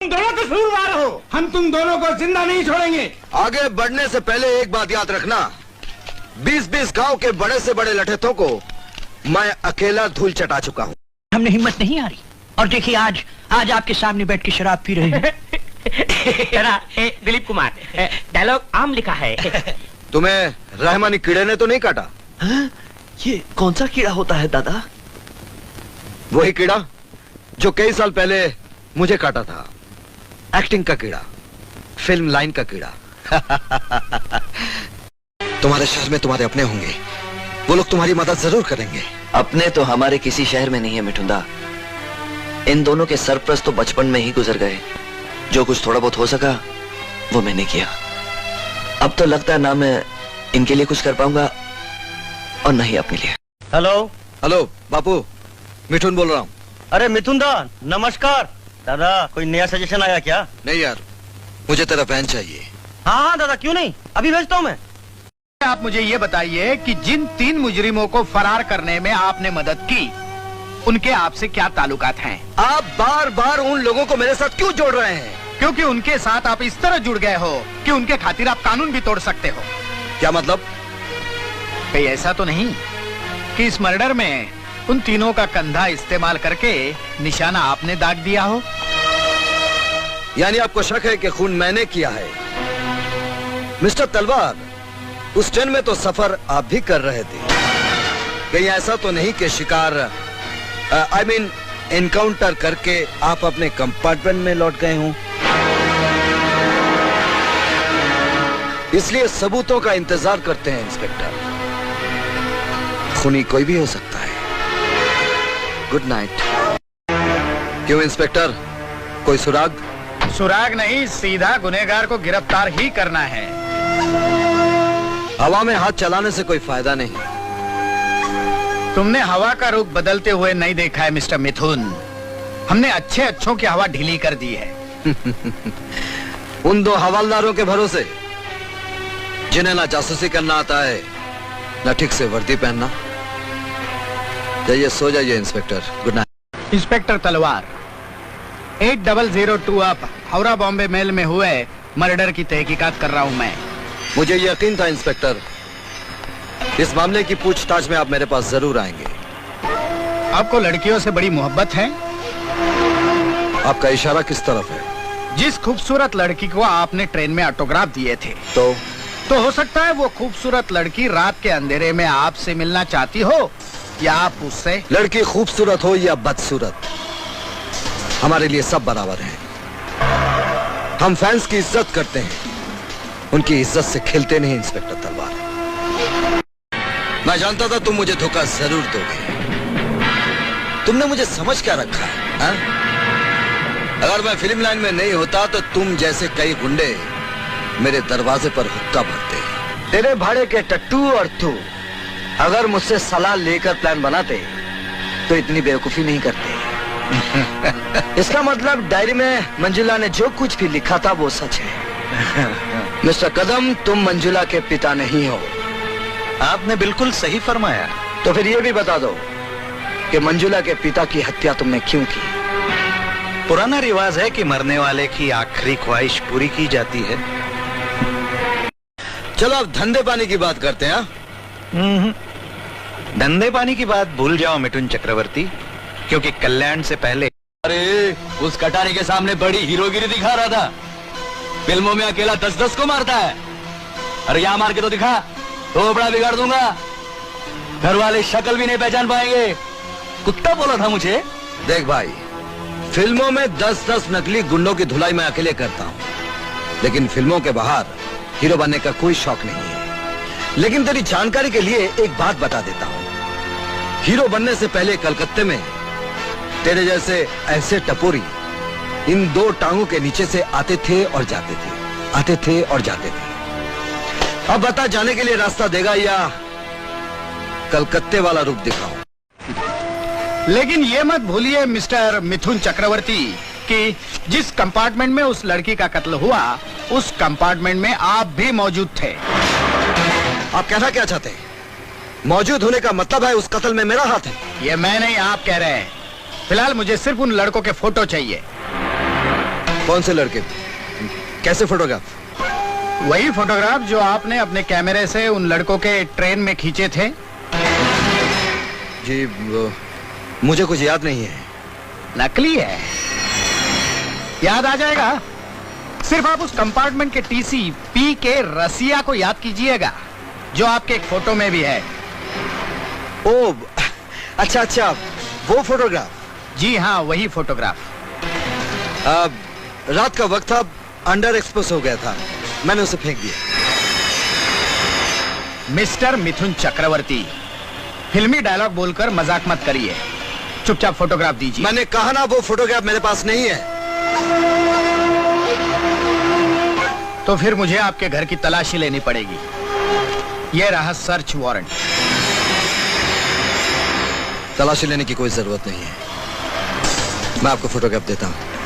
दोनों कसूरवार हो, हम तुम दोनों को जिंदा नहीं छोड़ेंगे। आगे बढ़ने से पहले एक बात याद रखना, 20-20 गांव के बड़े से बड़े लठेतों को मैं अकेला धूल चटा चुका हूँ। हमने हिम्मत नहीं हारी और देखिए आज आपके सामने बैठ के शराब पी रहे हैं। दिलीप कुमार, डायलॉग आम लिखा है। तुम्हें रहमानी कीड़े ने तो नहीं काटा? हाँ? ये कौन सा कीड़ा होता है दादा? वही कीड़ा जो कई साल पहले मुझे काटा था। एक्टिंग का कीड़ा, फिल्म लाइन का कीड़ा। तुम्हारे शहर में तुम्हारे अपने होंगे, वो लोग तुम्हारी मदद जरूर करेंगे। अपने तो हमारे किसी शहर में नहीं है मिठुंदा। इन दोनों के सरप्रस्त तो बचपन में ही गुजर गए। जो कुछ थोड़ा बहुत हो सका वो मैंने किया। अब तो लगता है ना मैं इनके लिए कुछ कर पाऊंगा और ना ही अपने लिए। हेलो बापू, मिठुन बोल रहा हूँ। अरे मिथुन दा, नमस्कार। दादा कोई नया सजेशन आया क्या? नहीं यार, मुझे तेरा फैन चाहिए। हाँ दादा, क्यों नहीं, अभी भेजता हूँ मैं। आप मुझे ये बताइए कि जिन 3 मुजरिमों को फरार करने में आपने मदद की, उनके आपसे क्या ताल्लुकात हैं? आप बार बार उन लोगों को मेरे साथ क्यों जोड़ रहे हैं? क्योंकि उनके साथ आप इस तरह जुड़ गए हो कि उनके खातिर आप कानून भी तोड़ सकते हो। क्या मतलब? कहीं ऐसा तो नहीं कि इस मर्डर में उन तीनों का कंधा इस्तेमाल करके निशाना आपने दाग दिया हो? यानी आपको शक है कि खून मैंने किया है? मिस्टर तलवार, उस ट्रेन में तो सफर आप भी कर रहे थे। कहीं ऐसा तो नहीं कि शिकार आई मीन एनकाउंटर करके आप अपने कंपार्टमेंट में लौट गए हों? इसलिए सबूतों का इंतजार करते हैं इंस्पेक्टर। खूनी कोई भी हो सकता है। Good night. क्यों इंस्पेक्टर, कोई सुराग? सुराग नहीं, सीधा गुनहगार को गिरफ्तार ही करना है। हवा में हाथ चलाने से कोई फायदा नहीं। तुमने हवा का रुख बदलते हुए नहीं देखा है मिस्टर मिथुन। हमने अच्छों की हवा ढीली कर दी है। उन 2 हवालदारों के भरोसे, जिन्हें ना जासूसी करना आता है ना ठीक से वर्दी पहनना। जाइए, सो जाइए इंस्पेक्टर। Good night. इंस्पेक्टर तलवार, 8002 अप हावड़ा बॉम्बे मेल में हुए मर्डर की तहकीकात कर रहा हूं मैं। मुझे यकीन था इंस्पेक्टर, इस मामले की पूछताछ में आप मेरे पास जरूर आएंगे। आपको लड़कियों से बड़ी मोहब्बत है? आपका इशारा किस तरफ है? जिस खूबसूरत लड़की को आपने ट्रेन में ऑटोग्राफ दिए थे, तो हो सकता है वो खूबसूरत लड़की रात के अंधेरे में आपसे मिलना चाहती हो, या आप उससे। लड़की खूबसूरत हो या बदसूरत, हमारे लिए सब बराबर हैं। हम फैंस की इज्जत करते हैं, उनकी इज्जत से खेलते नहीं इंस्पेक्टर तलवार। मैं जानता था तुम मुझे धोखा जरूर दोगे। तुमने मुझे समझ क्या रखा है, हा? अगर मैं फिल्म लाइन में नहीं होता तो तुम जैसे कई गुंडे मेरे दरवाजे पर हुक्का भरते। तेरे भाड़े के टट्टू और तू अगर मुझसे सलाह लेकर प्लान बनाते तो इतनी बेवकूफी नहीं करते। इसका मतलब डायरी में मंजुला ने जो कुछ भी लिखा था वो सच है। मिस्टर कदम, तुम मंजुला के पिता नहीं हो। आपने बिल्कुल सही फरमाया। तो फिर ये भी बता दो कि मंजुला के पिता की हत्या तुमने क्यों की? पुराना रिवाज है कि मरने वाले की आखिरी ख्वाहिश पूरी की जाती है। चलो अब धंधे पानी की बात करते हैं। धंधे पानी की बात भूल जाओ मिठुन चक्रवर्ती, क्योंकि कल्याण से पहले। अरे उस कटारी के सामने बड़ी हीरोगिरी दिखा रहा था। फिल्मों में अकेला 10-10 को मारता है, अरे यहाँ मार के तो दिखा, तो बड़ा बिगाड़ दूंगा। घर वाले शक्ल भी नहीं पहचान पाएंगे। कुत्ता बोला था मुझे। देख भाई, फिल्मों में 10-10 नकली गुंडों की धुलाई मैं अकेले करता हूँ, लेकिन फिल्मों के बाहर हीरो बनने का कोई शौक नहीं है। लेकिन तेरी जानकारी के लिए एक बात बता देता हूँ, हीरो बनने से पहले कलकत्ते में तेरे जैसे ऐसे टपोरी इन 2 टांगों के नीचे से आते थे और जाते थे, आते थे और जाते थे। अब बता, जाने के लिए रास्ता देगा या कलकत्ते वाला रूप दिखाऊं? लेकिन ये मत भूलिए मिस्टर मिथुन चक्रवर्ती कि जिस कंपार्टमेंट में उस लड़की का कत्ल हुआ, उस कंपार्टमेंट में आप भी मौजूद थे। आप कहना क्या चाहते हैं? मौजूद होने का मतलब है उस कत्ल में मेरा हाथ है? ये मैं नहीं, आप कह रहे हैं। फिलहाल मुझे सिर्फ उन लड़कों के फोटो चाहिए। कौन से लड़के? कैसे फोटोग्राफ? वही फोटोग्राफ जो आपने अपने कैमरे से उन लड़कों के ट्रेन में खींचे थे। जी मुझे कुछ याद नहीं है। नकली है, याद आ जाएगा। सिर्फ आप उस कंपार्टमेंट के टीसी पी के रसिया को याद कीजिएगा, जो आपके एक फोटो में भी है। ओ अच्छा अच्छा, वो फोटोग्राफ। जी हाँ, वही फोटोग्राफ। रात का वक्त था, अंडर एक्सपोज हो गया था, मैंने उसे फेंक दिया। मिस्टर मिथुन चक्रवर्ती, फिल्मी डायलॉग बोलकर मजाक मत करिए, चुपचाप फोटोग्राफ दीजिए। मैंने कहा ना, वो फोटोग्राफ मेरे पास नहीं है। तो फिर मुझे आपके घर की तलाशी लेनी पड़ेगी। यह रहा सर्च वारंट। तलाशी लेने की कोई जरूरत नहीं है, मैं आपको फोटोग्राफ देता हूं।